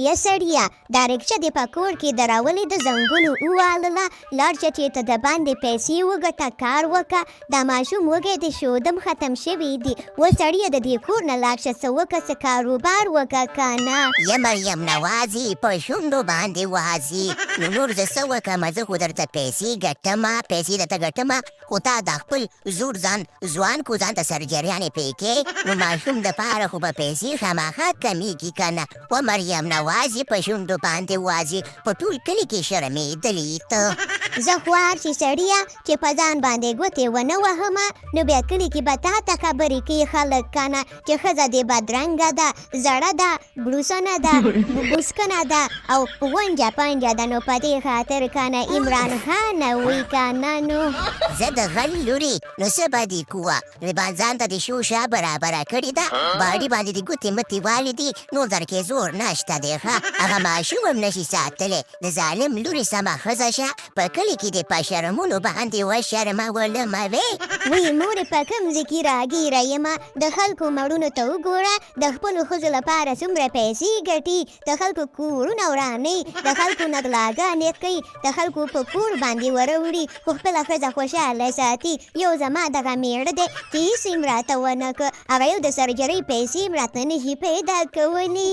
یا سړیه دا رکشه دې په کور کې درولې د زنګونو ووالله لاړ شه چې ته د باندې پیسې وګټه کار وکړه دا ماشوم وږی د شودم ختم شوي دي و سړیه د دې کور نه لاړ شه څه وکړه څه کاروبار وکړه که نه یا مریم نوازي په شونډو باندې وازي نو نور زه څه وکړمه زه خو درته پیسې ګټمه پیسې درته ګټمه خو تا د خپل زوړ ځان ځوان کو ځان ته سرجریانې پېکې نو ماشوم دپاره خو به پیسې خامخا کمیږي که نه و مریم نوازي په شونډو باندې وازي په ټول کلي کې شرمېدلې ته زه خوار چې سړیه چې په ځان باندې ګوتې ونه وهمه نو بیا کلي کې به تا ته خبرې کوي خلک که نه چې ښځه دې بدرنګه ده زړه ده بروسنه ده بوسکنه ده او ونجه پنجه ده نو په دې خاطر که نه عمران خان وی که نه نو زه د غل لورې نو څه به دې کوه ربان ځان ته د شوشه برابره کړې ده باډي باندې د ګوتې متې والې دي نور در کې زور نشته دی ښه هغه ماشوم هم نشي ساتلی د ظالم لورې سمه ښځه شه په کلي کې دې په شرمونو باندې وشرمولموې وی مورې په کوم ځای کې راګیره یمه د خلکو مړونو ته وګوره د خپلو ښځو لپاره څومره پیسې ګټي د خلکو کورونه ورانوي د خلکو نه غلاګانې کوي د خلکو په کور باندې وروړي خو خپله ښځه خوشحاله ساتي یو زما دغه میړه دی چې هېڅ یې هم راته ونه کړ هغه یو د سرجرۍ پیسې هم راته نشي پیدا کولی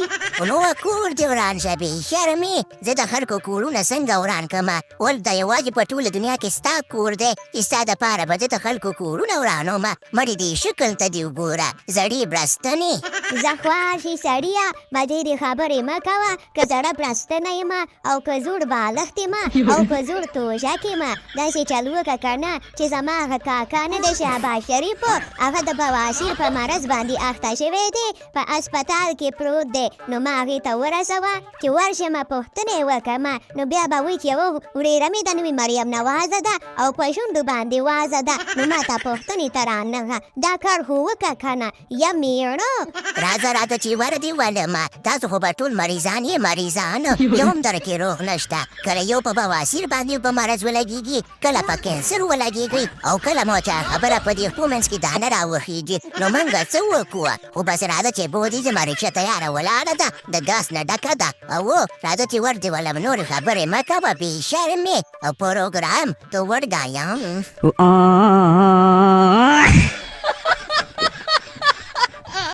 نو کور دې وران شه بې شرمې زه د خلکو کورونه څنګه وران کړمه ول دا یوازې په ټوله دنیا کې ستا کور دی چې ستا دپاره به زه د خلکو کورونه ورانومه مړې دې شکل ته دې وګوره زړې برستنې زه خوار شي سړیه ما ډېرې خبرې مه کوه که زړه برستنه یم او که زوړ بالښت یم او که زوړ توژک یم داسې چل وکړه که نه چې زما هغه کاکا نه دی شهباز شریف هغه د بواسیر په مرض باندې اخته شوی دی په اسپتال کې پروت دی نو ما هغې ته ورسوه چې ورشمه پوښتنې وکړمه نو بیا به وایي چې یوه ورېره مې ده نومې مریم نوازه ده او په شونډو باندې وازه ده نو ما ته پوښتنې ته رانغه دا کار خو وکړه که نه یا میړه راځه راته چې ور دې ولمه تاسو خو به ټول مریضان یې مریضان یو هم در کې روغ نشته کله یو په بواسیر باندې په مرض ولګېږي کله په کینسر ولګېږي او کله مو چا خبره په دې خپو منځ کې دانه راوخېږي نو موږ څه وکړو خو بس راځه چې بودې زما رکشه تیاره ولاړه ده د ګاز نه ډکه ده او راځه چې ور دې ولم نورې خبرې مه کوه بې شرمې او پروګرام ته ورګایم